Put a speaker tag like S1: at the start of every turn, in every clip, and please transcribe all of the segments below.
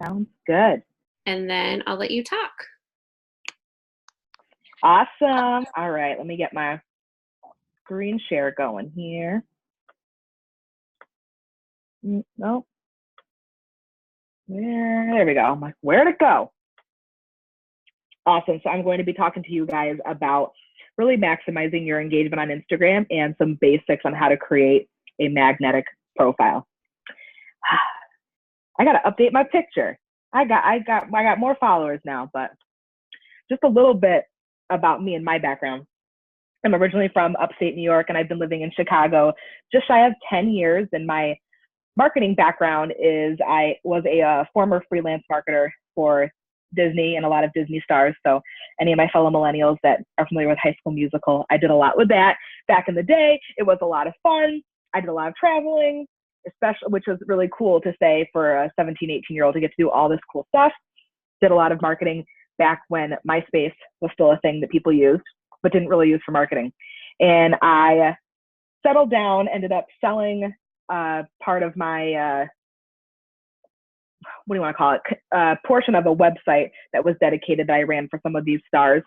S1: Sounds good.
S2: and then I'll let you talk.
S1: Awesome. All right, let me get my screen share going here. Nope. There we go. I'm like, where'd it go? Awesome. So I'm going to be talking to you guys about really maximizing your engagement on Instagram and some basics on how to create a magnetic profile. I got to update my picture. I got more followers now, but just a little bit about me and my background. I'm originally from upstate New York, and I've been living in Chicago just shy of 10 years. And my marketing background is I was a former freelance marketer for Disney and a lot of Disney stars. So any of my fellow millennials that are familiar with High School Musical, I did a lot with that back in the day. It was a lot of fun. I did a lot of traveling, especially, which was really cool to say for a 17, 18-year-old to get to do all this cool stuff. Did a lot of marketing back when MySpace was still a thing that people used, but didn't really use for marketing. And I settled down, ended up selling part of my, what do you want to call it, portion of a website that was dedicated that I ran for some of these stars,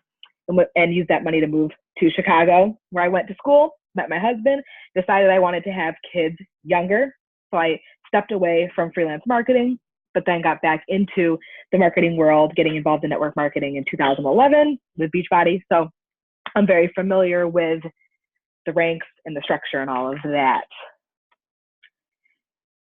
S1: and used that money to move to Chicago, where I went to school, met my husband, decided I wanted to have kids younger. So I stepped away from freelance marketing, but then got back into the marketing world, getting involved in network marketing in 2011 with Beachbody. So I'm very familiar with the ranks and the structure and all of that.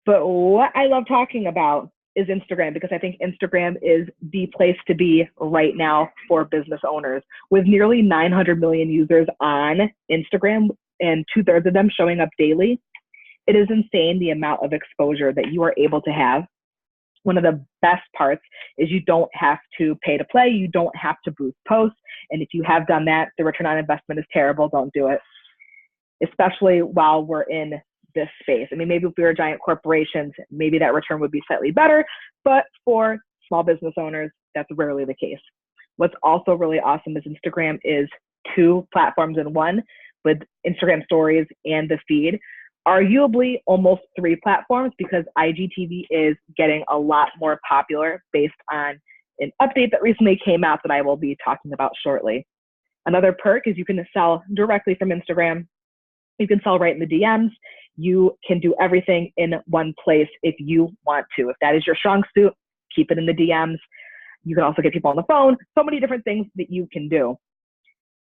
S1: But what I love talking about is Instagram, because I think Instagram is the place to be right now for business owners. With nearly 900 million users on Instagram and 2/3 of them showing up daily, it is insane the amount of exposure that you are able to have. One of the best parts is you don't have to pay to play. You don't have to boost posts. And if you have done that, the return on investment is terrible. Don't do it, especially while we're in this space. I mean, maybe if we were giant corporations, maybe that return would be slightly better, but for small business owners, that's rarely the case. What's also really awesome is Instagram is 2 platforms in one, with Instagram stories and the feed. Arguably almost 3 platforms, because IGTV is getting a lot more popular based on an update that recently came out that I will be talking about shortly. Another perk is you can sell directly from Instagram. You can sell right in the DMs. You can do everything in one place if you want to. If that is your strong suit, keep it in the DMs. You can also get people on the phone. So many different things that you can do.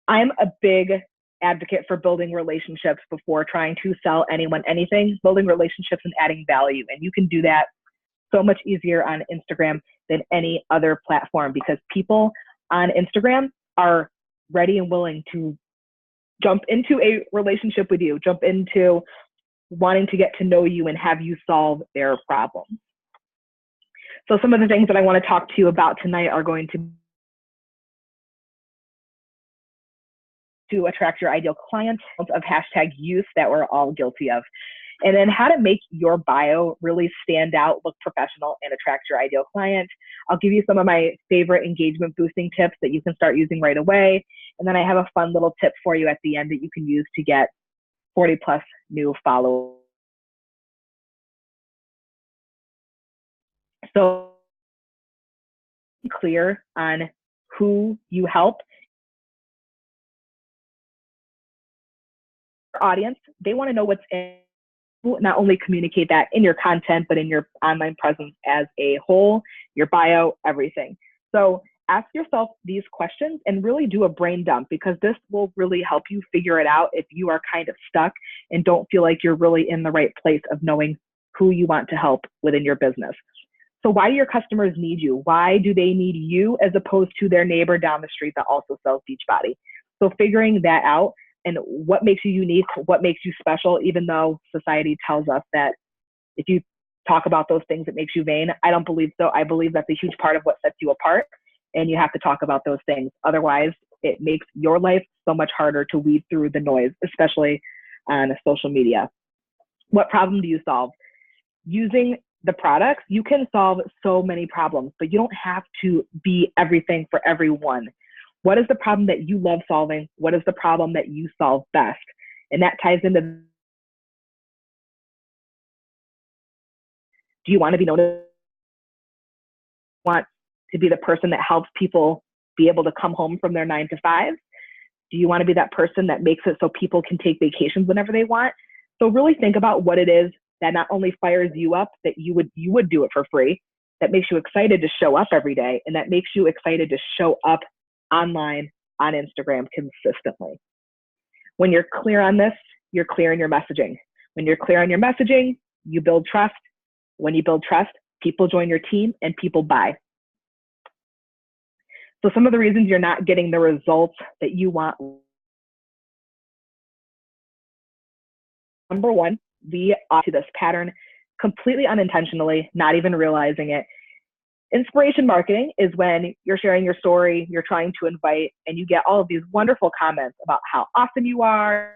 S1: I'm a big advocate for building relationships before trying to sell anyone anything, building relationships and adding value. And you can do that so much easier on Instagram than any other platform, because people on Instagram are ready and willing to jump into a relationship with you, jump into wanting to get to know you and have you solve their problems. So some of the things that I want to talk to you about tonight are going to attract your ideal client, of hashtag use that we're all guilty of, and then how to make your bio really stand out, look professional, and attract your ideal client. I'll give you some of my favorite engagement boosting tips that you can start using right away. And then I have a fun little tip for you at the end that you can use to get 40 plus new followers. So clear on who you help. Audience, they want to know what's in, not only communicate that in your content, but in your online presence as a whole, your bio, everything. So ask yourself these questions and really do a brain dump, because this will really help you figure it out if you are kind of stuck and don't feel like you're really in the right place of knowing who you want to help within your business. So why do your customers need you? Why do they need you as opposed to their neighbor down the street that also sells Beachbody? So figuring that out, and what makes you unique, what makes you special, even though society tells us that if you talk about those things, it makes you vain. I don't believe so. I believe that's a huge part of what sets you apart, and you have to talk about those things. Otherwise, it makes your life so much harder to weed through the noise, especially on social media. What problem do you solve? Using the products, you can solve so many problems, but you don't have to be everything for everyone. What is the problem that you love solving? What is the problem that you solve best? And that ties into, do you want to be known as want to be the person that helps people be able to come home from their 9 to 5? Do you want to be that person that makes it so people can take vacations whenever they want? So really think about what it is that not only fires you up, that you would do it for free, that makes you excited to show up every day, and that makes you excited to show up online on Instagram consistently. When you're clear on this, you're clear in your messaging. When you're clear on your messaging, you build trust. When you build trust, people join your team and people buy. So some of the reasons you're not getting the results that you want. Number one, we opt to this pattern completely unintentionally, not even realizing it. Inspiration marketing is when you're sharing your story, you're trying to invite, and you get all of these wonderful comments about how awesome you are,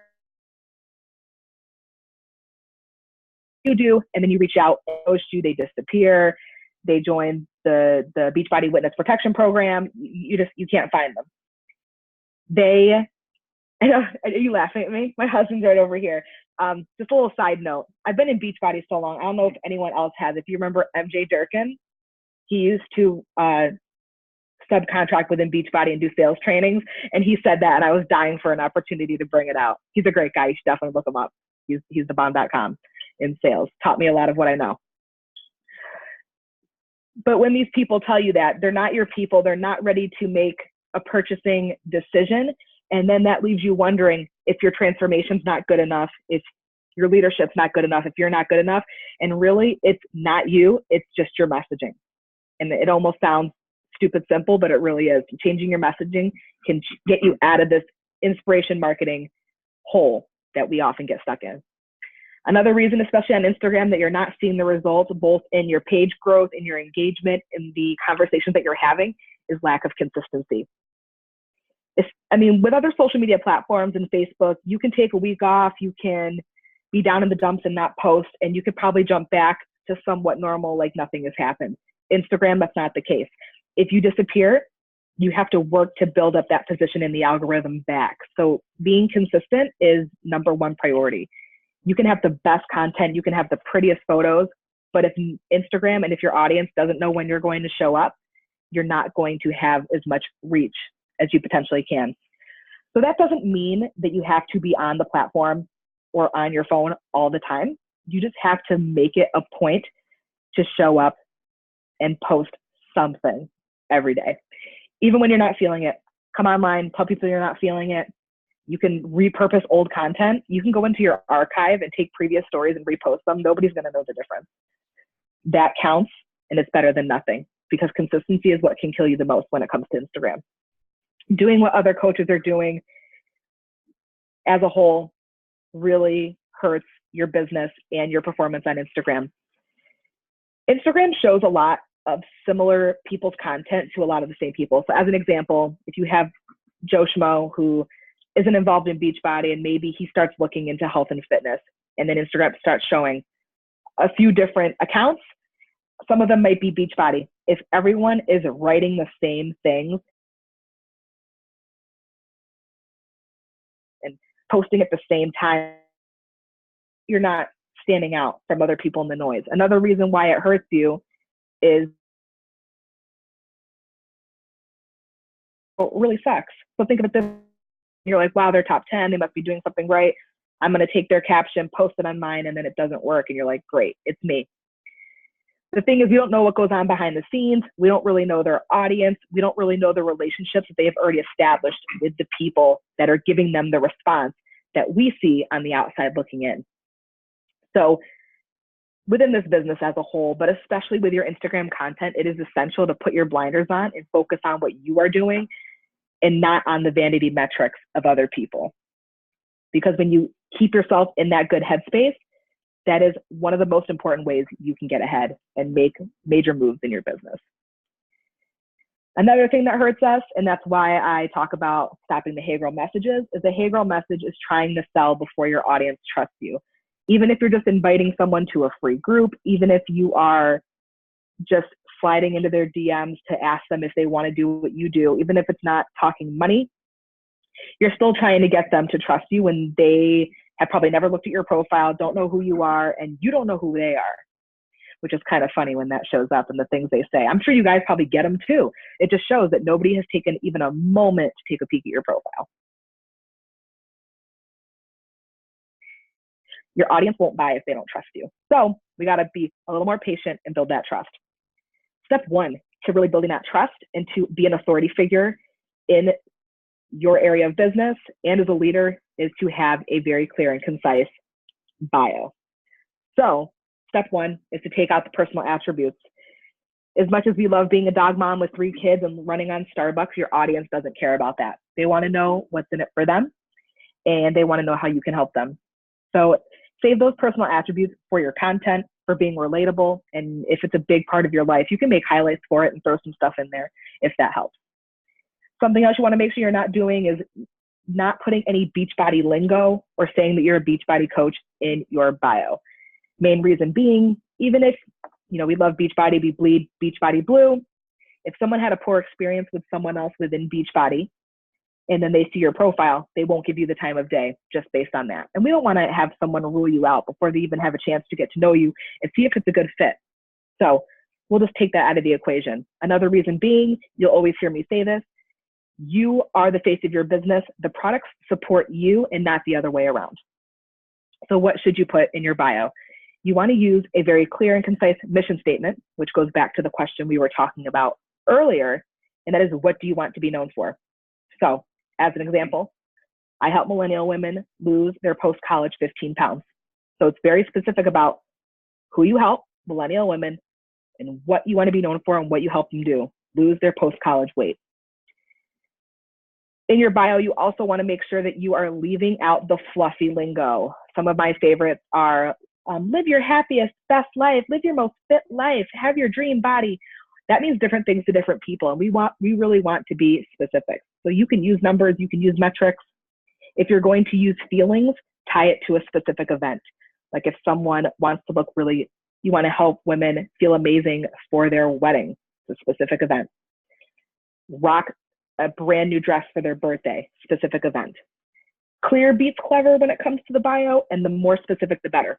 S1: you do, and then you reach out and post you, they disappear, they join the Beachbody Witness Protection Program, you can't find them. I know, are you laughing at me? My husband's right over here. Just a little side note. I've been in Beachbody so long. I don't know if anyone else has. If you remember MJ Durkin, he used to subcontract within Beachbody and do sales trainings. And he said that, and I was dying for an opportunity to bring it out. He's a great guy. You should definitely look him up. He's the bomb.com in sales. Taught me a lot of what I know. But when these people tell you that, they're not your people, they're not ready to make a purchasing decision. And then that leaves you wondering if your transformation's not good enough, if your leadership's not good enough, if you're not good enough. And really, it's not you, it's just your messaging. And it almost sounds stupid simple, but it really is. Changing your messaging can get you out of this inspiration marketing hole that we often get stuck in. Another reason, especially on Instagram, that you're not seeing the results, both in your page growth, in your engagement, in the conversations that you're having, is lack of consistency. With other social media platforms and Facebook, you can take a week off, you can be down in the dumps and not post, and you could probably jump back to somewhat normal, like nothing has happened. Instagram, that's not the case. If you disappear, you have to work to build up that position in the algorithm back. So being consistent is number one priority. You can have the best content, you can have the prettiest photos, but if Instagram and if your audience doesn't know when you're going to show up, you're not going to have as much reach as you potentially can. So that doesn't mean that you have to be on the platform or on your phone all the time. You just have to make it a point to show up and post something every day. Even when you're not feeling it, come online, tell people you're not feeling it. You can repurpose old content. You can go into your archive and take previous stories and repost them. Nobody's going to know the difference. That counts, and it's better than nothing, because consistency is what can kill you the most when it comes to Instagram. Doing what other coaches are doing as a whole really hurts your business and your performance on Instagram. Instagram shows a lot of similar people's content to a lot of the same people. So as an example, if you have Joe Schmo who isn't involved in Beachbody and maybe he starts looking into health and fitness, and then Instagram starts showing a few different accounts, some of them might be Beachbody. If everyone is writing the same things and posting at the same time, you're not standing out from other people in the noise. Another reason why it hurts you is it really sucks. So think of it this way. You're like, wow, they're top 10. They must be doing something right. I'm going to take their caption, post it on mine, and then it doesn't work. And you're like, great, it's me. The thing is, we don't know what goes on behind the scenes. We don't really know their audience. We don't really know the relationships that they have already established with the people that are giving them the response that we see on the outside looking in. So within this business as a whole, but especially with your Instagram content, it is essential to put your blinders on and focus on what you are doing and not on the vanity metrics of other people. Because when you keep yourself in that good headspace, that is one of the most important ways you can get ahead and make major moves in your business. Another thing that hurts us, and that's why I talk about stopping the hey girl messages, is the hey girl message is trying to sell before your audience trusts you. Even if you're just inviting someone to a free group, even if you are just sliding into their DMs to ask them if they want to do what you do, even if it's not talking money, you're still trying to get them to trust you when they have probably never looked at your profile, don't know who you are, and you don't know who they are. which is kind of funny when that shows up and the things they say. I'm sure you guys probably get them too. It just shows that nobody has taken even a moment to take a peek at your profile. Your audience won't buy if they don't trust you. So we got to be a little more patient and build that trust. Step one to really building that trust and to be an authority figure in your area of business and as a leader is to have a very clear and concise bio. So step one is to take out the personal attributes. As much as we love being a dog mom with 3 kids and running on Starbucks, your audience doesn't care about that. They want to know what's in it for them, and they want to know how you can help them. So save those personal attributes for your content, for being relatable, and if it's a big part of your life, you can make highlights for it and throw some stuff in there if that helps. Something else you want to make sure you're not doing is not putting any Beachbody lingo or saying that you're a Beachbody coach in your bio. Main reason being, even if, we love Beachbody, we bleed Beachbody blue. If someone had a poor experience with someone else within Beachbody, and then they see your profile, they won't give you the time of day just based on that. And we don't want to have someone rule you out before they even have a chance to get to know you and see if it's a good fit. So we'll just take that out of the equation. Another reason being, you'll always hear me say this, you are the face of your business. The products support you and not the other way around. So what should you put in your bio? You want to use a very clear and concise mission statement, which goes back to the question we were talking about earlier, and that is, what do you want to be known for? So as an example, I help millennial women lose their post-college 15 pounds. So it's very specific about who you help, millennial women, and what you want to be known for and what you help them do, lose their post-college weight. In your bio, you also want to make sure that you are leaving out the fluffy lingo. Some of my favorites are live your happiest, best life, live your most fit life, have your dream body. That means different things to different people, and we really want to be specific. So you can use numbers, you can use metrics. If you're going to use feelings, tie it to a specific event. Like if someone wants to look you want to help women feel amazing for their wedding, it's a specific event. Rock a brand new dress for their birthday, specific event. Clear beats clever when it comes to the bio, and the more specific, the better.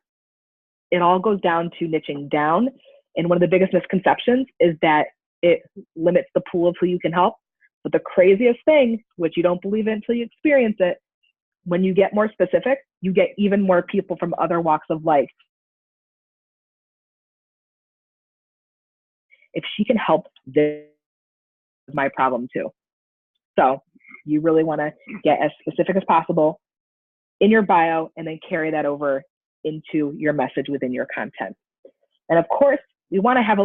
S1: It all goes down to niching down. And one of the biggest misconceptions is that it limits the pool of who you can help. But the craziest thing, which you don't believe it until you experience it, when you get more specific, you get even more people from other walks of life. If she can help, this is my problem too. So you really want to get as specific as possible in your bio and then carry that over into your message within your content. And of course, we want to have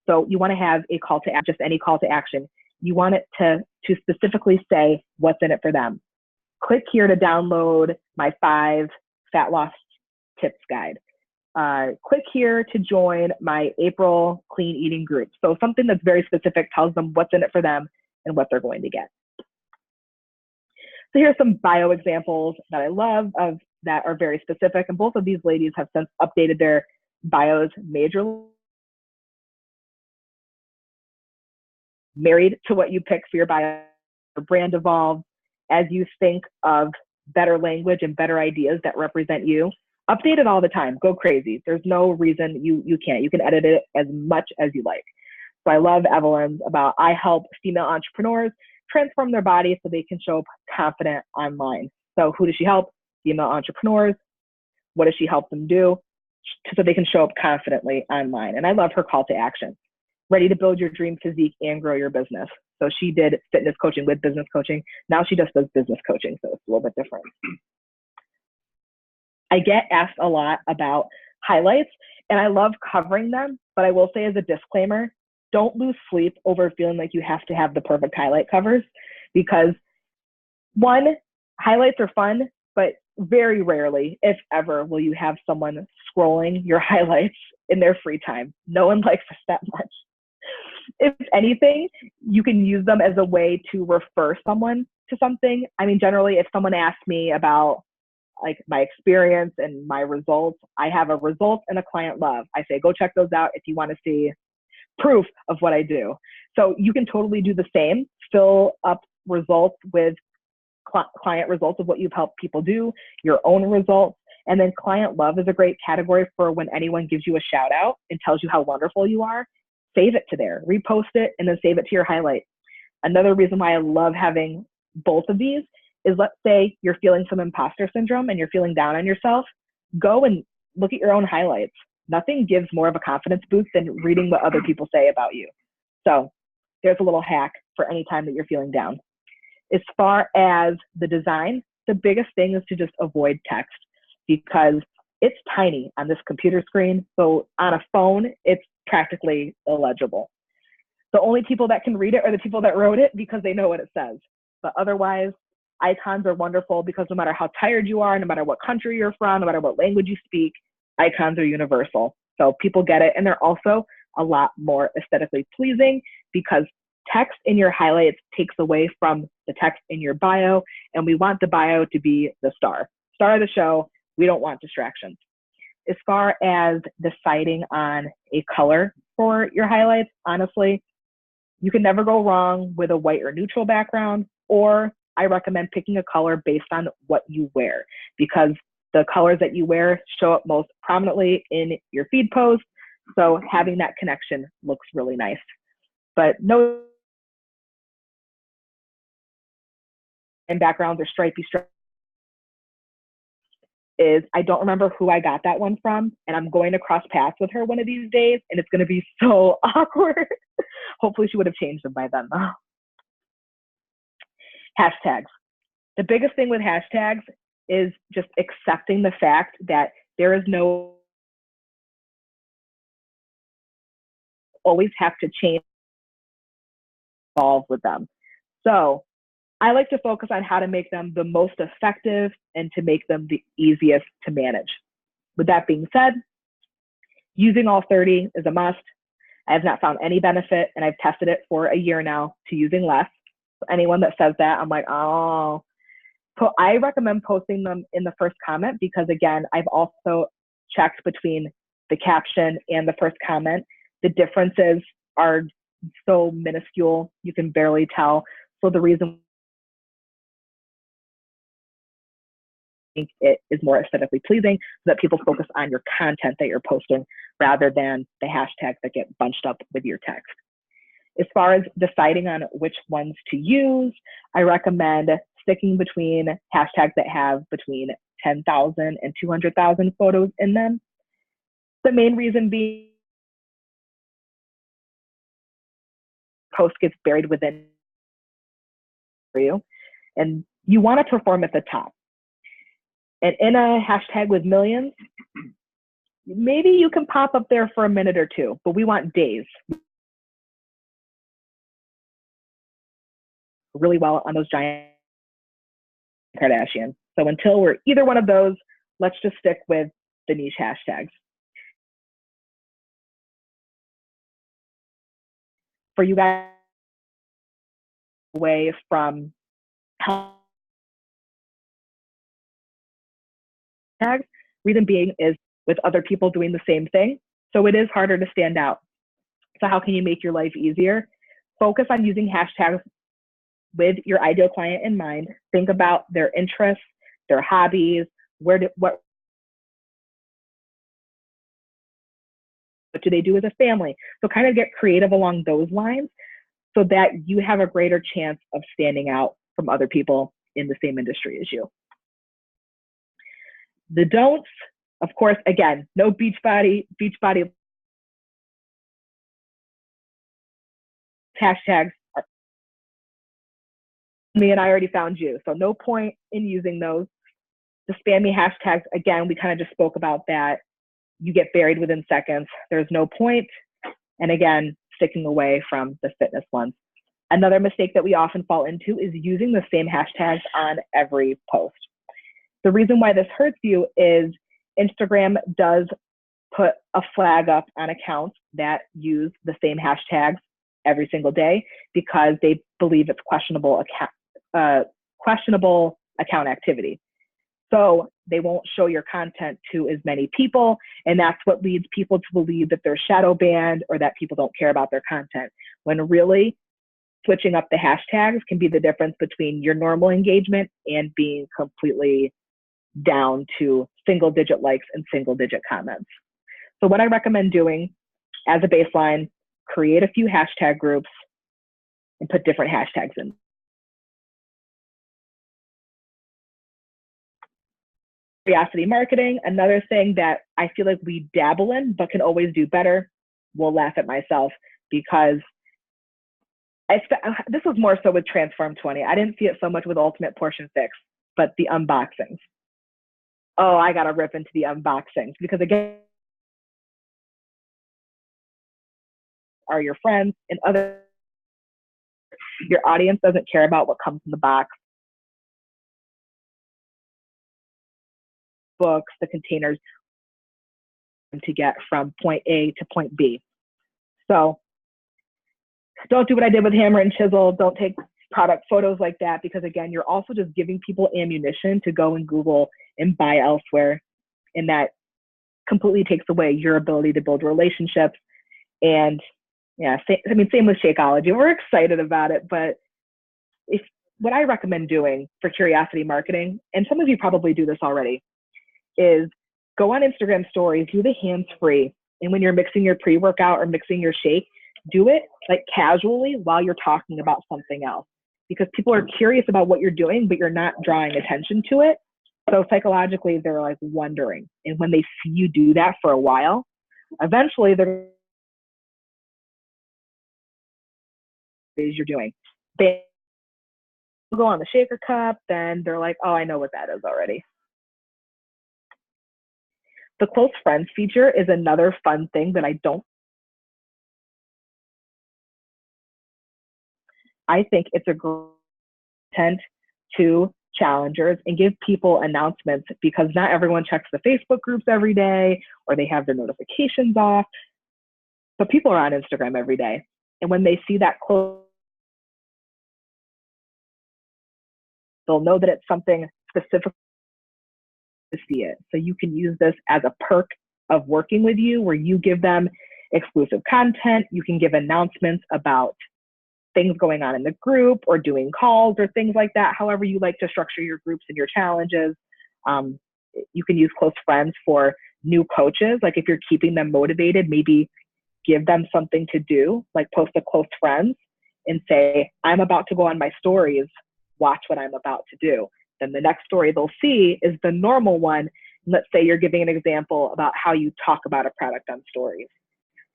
S1: so you want to have a call to action, just any call to action. You want it to specifically say what's in it for them. Click here to download my 5 fat loss tips guide. Click here to join my April clean eating group. So something that's very specific tells them what's in it for them and what they're going to get. So here's some bio examples that I love that are very specific. And both of these ladies have since updated their bios majorly. Married to what you pick for your bio, your brand evolves as you think of better language and better ideas that represent you. Update it all the time. Go crazy. There's no reason you can't. You can edit it as much as you like. So I love Evelyn's about I help female entrepreneurs transform their body so they can show up confident online. So who does she help? Female entrepreneurs. What does she help them do? So they can show up confidently online. And I love her call to action. Ready to build your dream physique and grow your business. So she did fitness coaching with business coaching. Now she just does business coaching. So it's a little bit different. I get asked a lot about highlights, and I love covering them, but I will say as a disclaimer, don't lose sleep over feeling like you have to have the perfect highlight covers, because one, highlights are fun, but very rarely, if ever, will you have someone scrolling your highlights in their free time. No one likes us that much. If anything, you can use them as a way to refer someone to something. I mean, generally, if someone asks me about like my experience and my results, I have a result and a client love. I say, go check those out if you want to see proof of what I do. So you can totally do the same, fill up results with client results of what you've helped people do, your own results, And then client love is a great category for when anyone gives you a shout out and tells you how wonderful you are. Save it to there, repost it, and then save it to your highlight. Another reason why I love having both of these is, let's say you're feeling some imposter syndrome and you're feeling down on yourself, go and look at your own highlights. Nothing gives more of a confidence boost than reading what other people say about you. So there's a little hack for any time that you're feeling down. As far as the design, the biggest thing is to just avoid text, because it's tiny on this computer screen. So on a phone, it's practically illegible. The only people that can read it are the people that wrote it, because they know what it says. But otherwise, icons are wonderful, because no matter how tired you are, no matter what country you're from, no matter what language you speak, icons are universal. So people get it. And they're also a lot more aesthetically pleasing, because text in your highlights takes away from the text in your bio. And we want the bio to be the star of the show. We don't want distractions. As far as deciding on a color for your highlights, honestly, you can never go wrong with a white or neutral background, or I recommend picking a color based on what you wear, because the colors that you wear show up most prominently in your feed posts. So having that connection looks really nice. But no backgrounds or stripy is, I don't remember who I got that one from, and I'm going to cross paths with her one of these days, and it's going to be so awkward. Hopefully she would have changed them by then, though. Hashtags. The biggest thing with hashtags is just accepting the fact that there is no always have to change, involved with them. So I like to focus on how to make them the most effective and to make them the easiest to manage. With that being said, using all 30 is a must. I have not found any benefit, and I've tested it for a year now, to using less. Anyone that says that, I'm like, oh. So I recommend posting them in the first comment, because again, I've also checked between the caption and the first comment. The differences are so minuscule, you can barely tell. So the reason I think it is more aesthetically pleasing, so that people focus on your content that you're posting rather than the hashtags that get bunched up with your text. As far as deciding on which ones to use, I recommend sticking between hashtags that have between 10,000 and 200,000 photos in them. The main reason being, post gets buried within for you, and you want to perform at the top. And in a hashtag with millions, maybe you can pop up there for a minute or two, but we want days. Really well on those giant Kardashians. So until we're either one of those, let's just stick with the niche hashtags. For you guys, away from hashtags, reason being is with other people doing the same thing. So it is harder to stand out. So how can you make your life easier? Focus on using hashtags with your ideal client in mind. Think about their interests, their hobbies, what do they do as a family? So kind of get creative along those lines, so that you have a greater chance of standing out from other people in the same industry as you. The don'ts, of course, again, no beach body hashtags. Me and I already found you, so no point in using those. The spammy hashtags, again, we kind of just spoke about that. You get buried within seconds. There's no point. And again, sticking away from the fitness ones. Another mistake that we often fall into is using the same hashtags on every post. The reason why this hurts you is Instagram does put a flag up on accounts that use the same hashtags every single day, because they believe it's questionable account activity. So they won't show your content to as many people, and that's what leads people to believe that they're shadow banned or that people don't care about their content, when really switching up the hashtags can be the difference between your normal engagement and being completely down to single digit likes and single digit comments. So what I recommend doing as a baseline, create a few hashtag groups and put different hashtags in. Curiosity marketing, another thing that I feel like we dabble in but can always do better. Will laugh at myself because this was more so with Transform 20. I didn't see it so much with Ultimate Portion Fix, but the unboxings. Oh, I got to rip into the unboxings because, again, are your friends and other, your audience doesn't care about what comes in the box. Books, the containers to get from point A to point B. So don't do what I did with hammer and chisel. Don't take product photos like that because, again, you're also just giving people ammunition to go and Google and buy elsewhere. And that completely takes away your ability to build relationships. And yeah, same with Shakeology. We're excited about it, but what I recommend doing for curiosity marketing, and some of you probably do this already, is go on Instagram stories, do the hands-free. And when you're mixing your pre-workout or mixing your shake, do it like casually while you're talking about something else. Because people are curious about what you're doing, but you're not drawing attention to it. So psychologically, they're like wondering. And when they see you do that for a while, eventually they're you're doing. They go on the shaker cup, then they're like, oh, I know what that is already. The close friends feature is another fun thing that I think it's a great intent to challengers and give people announcements because not everyone checks the Facebook groups every day or they have their notifications off. But people are on Instagram every day. And when they see that close, they'll know that it's something specific to see it. So you can use this as a perk of working with you where you give them exclusive content. You can give announcements about things going on in the group or doing calls or things like that. However you like to structure your groups and your challenges. You can use close friends for new coaches. Like if you're keeping them motivated, maybe give them something to do, like post a close friends and say, I'm about to go on my stories. Watch what I'm about to do. Then the next story they'll see is the normal one. Let's say you're giving an example about how you talk about a product on stories.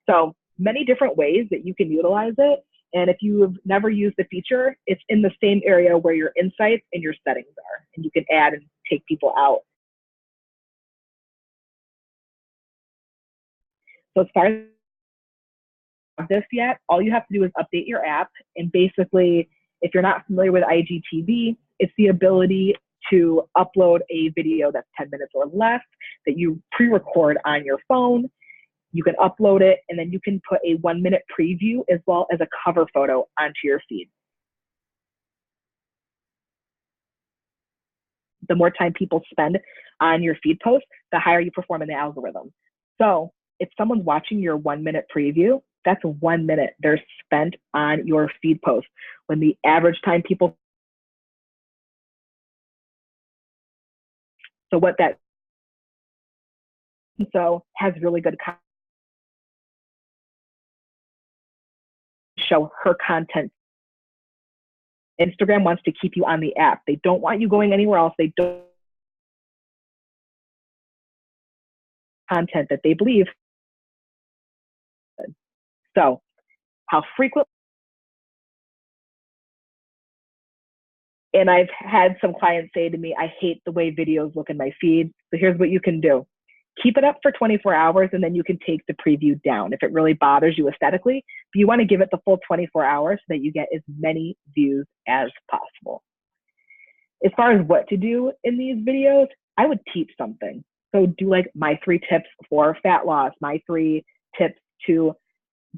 S1: So many different ways that you can utilize it. And if you have never used the feature, it's in the same area where your insights and your settings are. And you can add and take people out. So as far as this yet, all you have to do is update your app. And basically, if you're not familiar with IGTV, it's the ability to upload a video that's 10 minutes or less that you pre-record on your phone. You can upload it, and then you can put a 1-minute preview as well as a cover photo onto your feed. The more time people spend on your feed post, the higher you perform in the algorithm. So if someone's watching your 1-minute preview, that's 1 minute they're spent on your feed post. When the average time people, so what that, so has really good content, show her content. Instagram wants to keep you on the app. They don't want you going anywhere else. They don't content that they believe. So how frequent, and I've had some clients say to me, I hate the way videos look in my feed. So here's what you can do. Keep it up for 24 hours and then you can take the preview down if it really bothers you aesthetically. But you want to give it the full 24 hours so that you get as many views as possible. As far as what to do in these videos, I would teach something. So do like my 3 tips for fat loss, my 3 tips to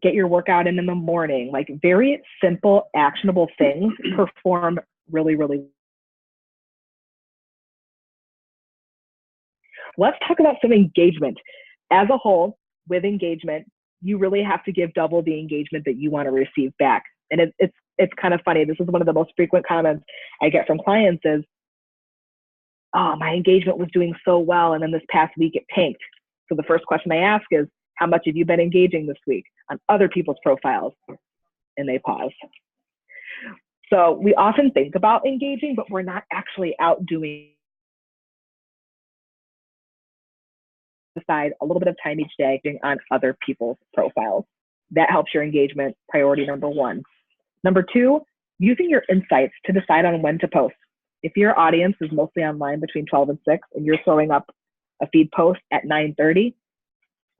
S1: get your workout in the morning, like very simple, actionable things perform really, really. Let's talk about some engagement. As a whole, with engagement, you really have to give double the engagement that you want to receive back. And it's kind of funny. This is one of the most frequent comments I get from clients is, oh, my engagement was doing so well, and then this past week it tanked. So the first question I ask is, how much have you been engaging this week on other people's profiles? And they pause. So we often think about engaging, but we're not actually out doing aside a little bit of time each day on other people's profiles. That helps your engagement, priority number one. Number two, using your insights to decide on when to post. If your audience is mostly online between 12 and 6 and you're throwing up a feed post at 9:30,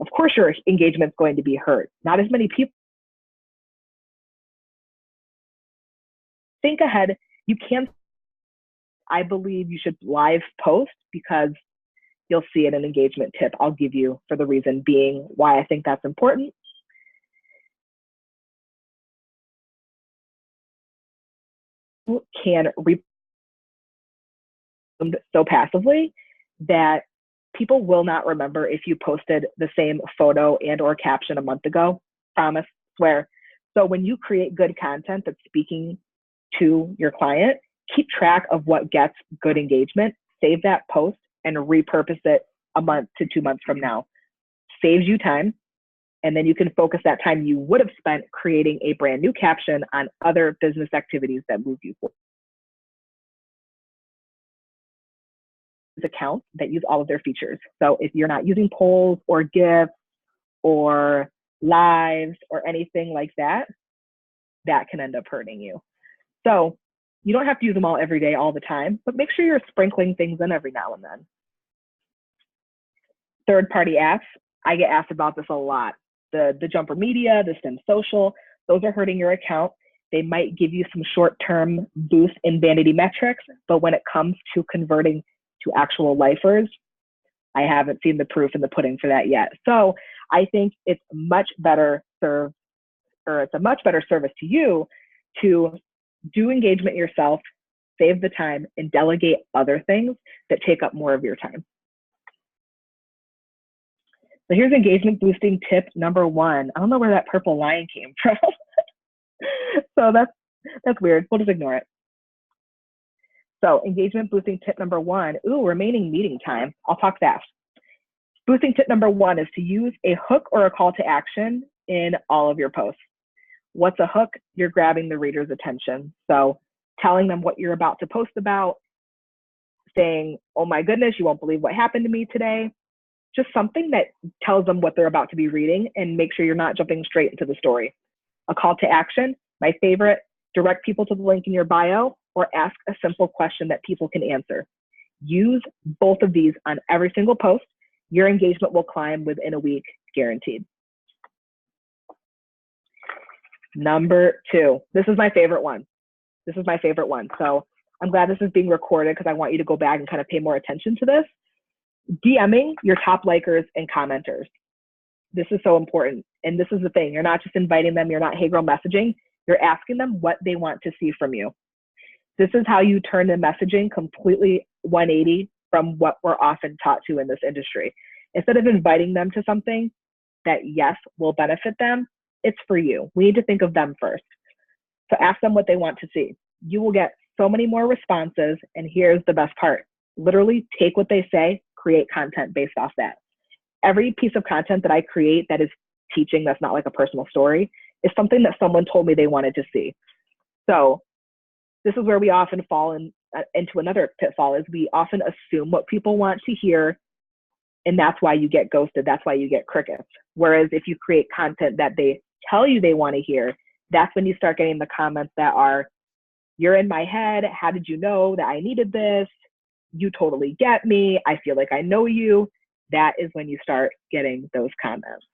S1: of course your engagement's going to be hurt. Not as many people. Think ahead. You can, I believe you should live post because you'll see it an engagement tip I'll give you for the reason being why I think that's important. You can repost so passively that people will not remember if you posted the same photo and or caption a month ago. Promise, swear. So when you create good content that's speaking to your client, keep track of what gets good engagement, save that post and repurpose it a month to 2 months from now. Saves you time. And then you can focus that time you would have spent creating a brand new caption on other business activities that move you forward. Accounts that use all of their features. So if you're not using polls or GIFs or lives or anything like that, that can end up hurting you. So you don't have to use them all every day, all the time, but make sure you're sprinkling things in every now and then. Third-party apps, I get asked about this a lot. The Jumper Media, the Sim Social, those are hurting your account. They might give you some short-term boost in vanity metrics, but when it comes to converting to actual lifers, I haven't seen the proof in the pudding for that yet. So I think it's much better served, or it's a much better service to you to do engagement yourself, save the time, and delegate other things that take up more of your time. So here's engagement boosting tip number one. I don't know where that purple line came from. So that's weird. We'll just ignore it. So engagement boosting tip number one, remaining meeting time. I'll talk fast. Boosting tip number one is to use a hook or a call to action in all of your posts. What's a hook? You're grabbing the reader's attention. So telling them what you're about to post about, saying, oh my goodness, you won't believe what happened to me today. Just something that tells them what they're about to be reading and make sure you're not jumping straight into the story. A call to action, my favorite, direct people to the link in your bio or ask a simple question that people can answer. Use both of these on every single post. Your engagement will climb within a week, guaranteed. Number two, this is my favorite one. So I'm glad this is being recorded because I want you to go back and kind of pay more attention to this. DMing your top likers and commenters. This is so important. And this is the thing. You're not just inviting them. You're not hey girl messaging. You're asking them what they want to see from you. This is how you turn the messaging completely 180 from what we're often taught to in this industry. Instead of inviting them to something that, yes, will benefit them, it's for you. We need to think of them first. So ask them what they want to see. You will get so many more responses. And here's the best part. Literally take what they say, create content based off that. Every piece of content that I create that is teaching, that's not like a personal story, is something that someone told me they wanted to see. So this is where we often fall into another pitfall, is we often assume what people want to hear, and that's why you get ghosted. That's why you get crickets. Whereas if you create content that they tell you they want to hear, that's when you start getting the comments that are, you're in my head. How did you know that I needed this? You totally get me. I feel like I know you. That is when you start getting those comments.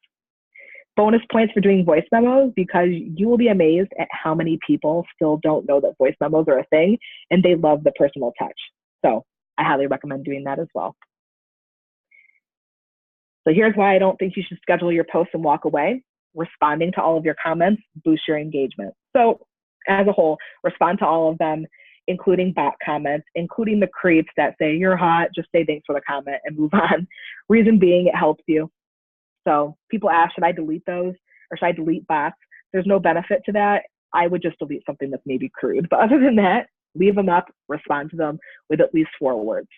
S1: Bonus points for doing voice memos, because you will be amazed at how many people still don't know that voice memos are a thing and they love the personal touch. So I highly recommend doing that as well. So here's why I don't think you should schedule your posts and walk away. Responding to all of your comments boosts your engagement. So as a whole, respond to all of them, including bot comments, including the creeps that say, you're hot, just say thanks for the comment and move on. Reason being, it helps you. So people ask, should I delete those or should I delete bots? There's no benefit to that. I would just delete something that's maybe crude. But other than that, leave them up, respond to them with at least 4 words.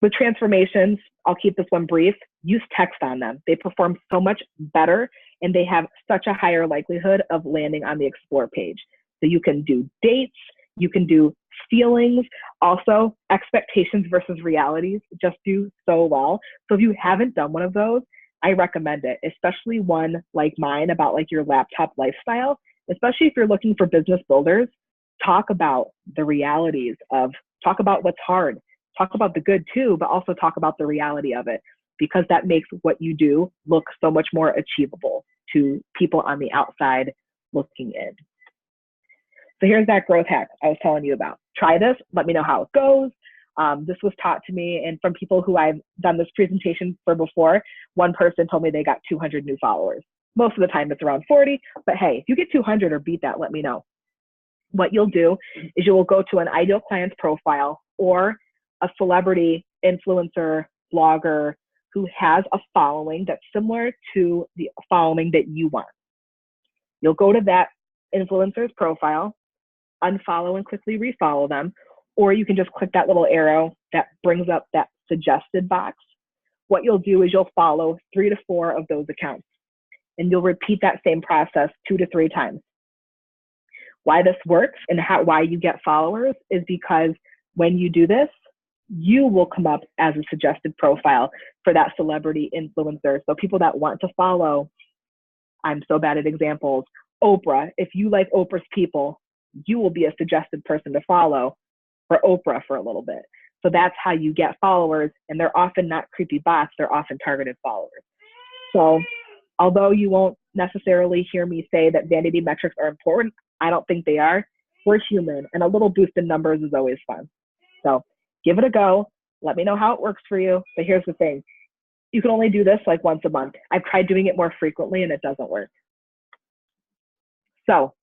S1: With transformations, I'll keep this one brief. Use text on them. They perform so much better and they have such a higher likelihood of landing on the explore page. So you can do dates, you can do feelings, also expectations versus realities just do so well. So if you haven't done one of those, I recommend it, especially one like mine about like your laptop lifestyle, especially if you're looking for business builders. Talk about the realities of, talk about what's hard, talk about the good too, but also talk about the reality of it, because that makes what you do look so much more achievable to people on the outside looking in. So here's that growth hack I was telling you about. Try this, let me know how it goes. This was taught to me, and from people who I've done this presentation for before, one person told me they got 200 new followers. Most of the time it's around 40, but hey, if you get 200 or beat that, let me know. What you'll do is you will go to an ideal client's profile or a celebrity influencer blogger who has a following that's similar to the following that you want. You'll go to that influencer's profile, unfollow and quickly refollow them, or you can just click that little arrow that brings up that suggested box. What you'll do is you'll follow 3 to 4 of those accounts, and you'll repeat that same process 2 to 3 times. Why this works and why you get followers is because when you do this, you will come up as a suggested profile for that celebrity influencer. So people that want to follow, I'm so bad at examples, Oprah, if you like Oprah's people, you will be a suggested person to follow for Oprah for a little bit. So that's how you get followers, and they're often not creepy bots, they're often targeted followers. So although you won't necessarily hear me say that vanity metrics are important, I don't think they are. We're human, and a little boost in numbers is always fun. So give it a go. Let me know how it works for you. But here's the thing. You can only do this like once a month. I've tried doing it more frequently, and it doesn't work. So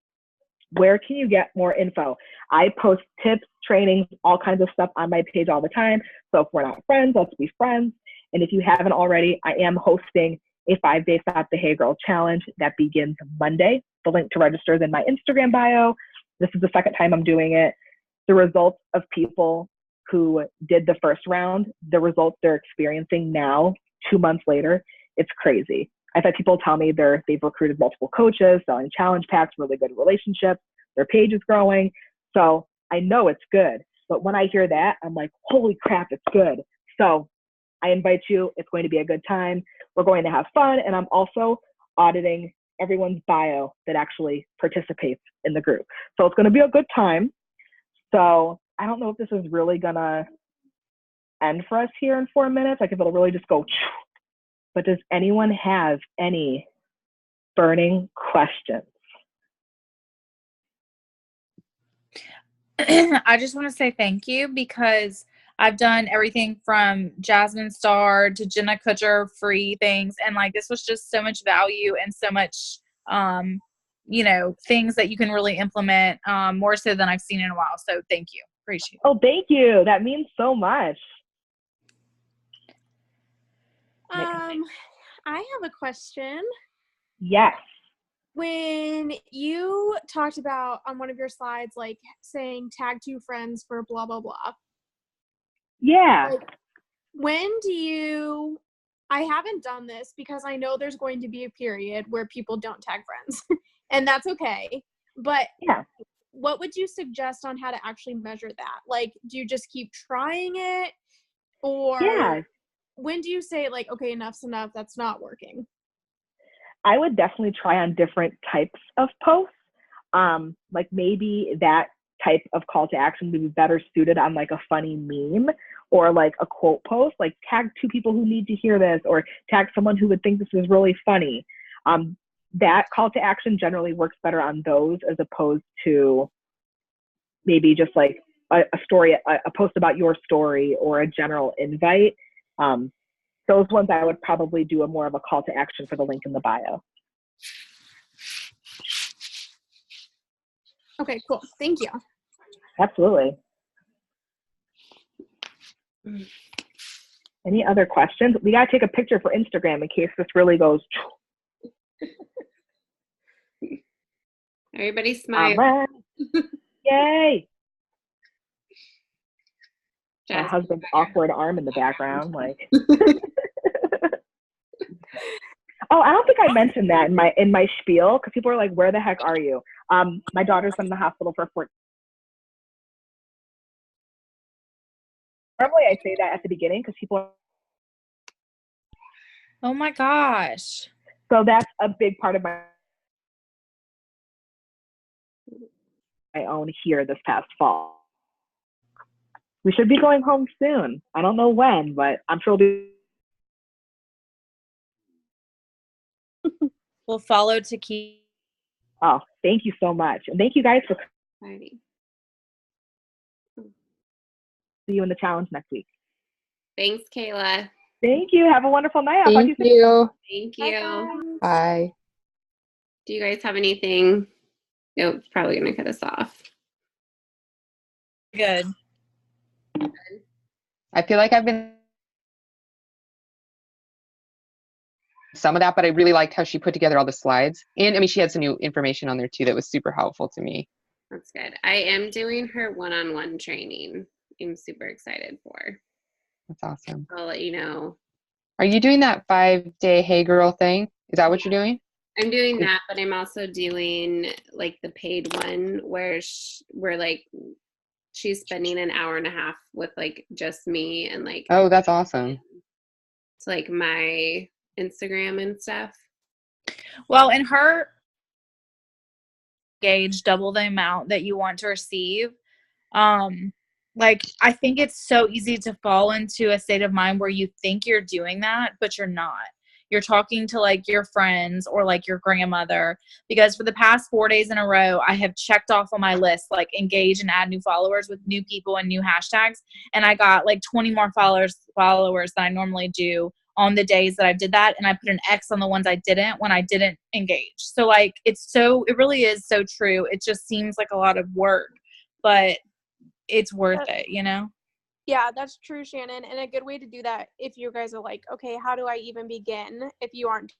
S1: where can you get more info? I post tips, trainings, all kinds of stuff on my page all the time. So if we're not friends, let's be friends. And if you haven't already, I am hosting a 5-day Stop the Hey Girl challenge that begins Monday. The link to register is in my Instagram bio. This is the second time I'm doing it. The results of people who did the first round, the results they're experiencing now, 2 months later, it's crazy. I've had people tell me they've recruited multiple coaches, selling challenge packs, really good relationships, their page is growing. So I know it's good. But when I hear that, I'm like, holy crap, it's good. So I invite you. It's going to be a good time. We're going to have fun. And I'm also auditing everyone's bio that actually participates in the group. So it's going to be a good time. So I don't know if this is really going to end for us here in 4 minutes. Like if it'll really just go, but does anyone have any burning questions?
S3: I just want to say thank you, because I've done everything from Jasmine Star to Jenna Kutcher free things. And like, this was just so much value and so much, things that you can really implement more so than I've seen in a while. So thank you. Appreciate it.
S1: Oh, thank you. That means so much.
S4: I have a question.
S1: Yes.
S4: When you talked about on one of your slides, like saying tag 2 friends for blah, blah, blah.
S1: Yeah.
S4: Like, I haven't done this because I know there's going to be a period where people don't tag friends and that's okay. But
S1: yeah,
S4: what would you suggest on how to actually measure that? Like, do you just keep trying it, or when do you say like, okay, enough's enough, that's not working?
S1: I would definitely try on different types of posts. Like maybe that type of call to action would be better suited on like a funny meme or like a quote post, like tag 2 people who need to hear this, or tag someone who would think this is really funny. That call to action generally works better on those as opposed to maybe just like a story, a post about your story or a general invite. Those ones I would probably do a more of a call to action for the link in the bio.
S4: Okay, cool. Thank you.
S1: Absolutely. Any other questions? We got to take a picture for Instagram in case this really goes.
S2: Everybody smile.
S1: Right. Yay. my
S2: Jasmine.
S1: husband's awkward arm in the background. Like, oh, I don't think I mentioned that in my spiel because people are like, "Where the heck are you?" My daughter's been in the hospital for 14. Normally, I say that at the beginning because people are.
S3: Oh my gosh.
S1: So that's a big part of my own here this past fall. We should be going home soon. I don't know when, but I'm sure we'll be.
S3: We'll follow to keep.
S1: Oh, thank you so much. And thank you guys for
S2: Alrighty.
S1: see you in the challenge next week.
S2: Thanks, Kayla.
S1: Thank you. Have a wonderful night. I'll talk to you
S5: Thank
S1: soon.
S5: you.
S2: Thank
S4: Bye,
S2: you.
S4: guys.
S5: Bye.
S2: Do you guys have anything? Nope, it's probably going to cut us off.
S3: Good.
S5: I feel like I've been some of that, but I really liked how she put together all the slides. And I mean, she had some new information on there too that was super helpful to me.
S2: That's good. I am doing her one-on-one training. I'm super excited for.
S5: That's awesome.
S2: I'll let you know.
S5: Are you doing that 5-day Hey Girl thing? Is that what you're doing?
S2: I'm doing that, but I'm also doing like the paid one where she's spending an hour and a half with like just me and like
S5: Oh, that's awesome.
S2: it's like my Instagram and stuff.
S3: Well, in her gauge, double the amount that you want to receive. Like, I think it's so easy to fall into a state of mind where you think you're doing that, but you're not. You're talking to like your friends or like your grandmother, because for the past 4 days in a row, I have checked off on my list, like engage and add new followers with new people and new hashtags. And I got like 20 more followers than I normally do on the days that I did that. And I put an X on the ones I didn't when I didn't engage. So like, it really is so true. It just seems like a lot of work, but it's worth it, you know?
S4: Yeah, that's true, Shannon. And a good way to do that, if you guys are like, okay, how do I even begin if you aren't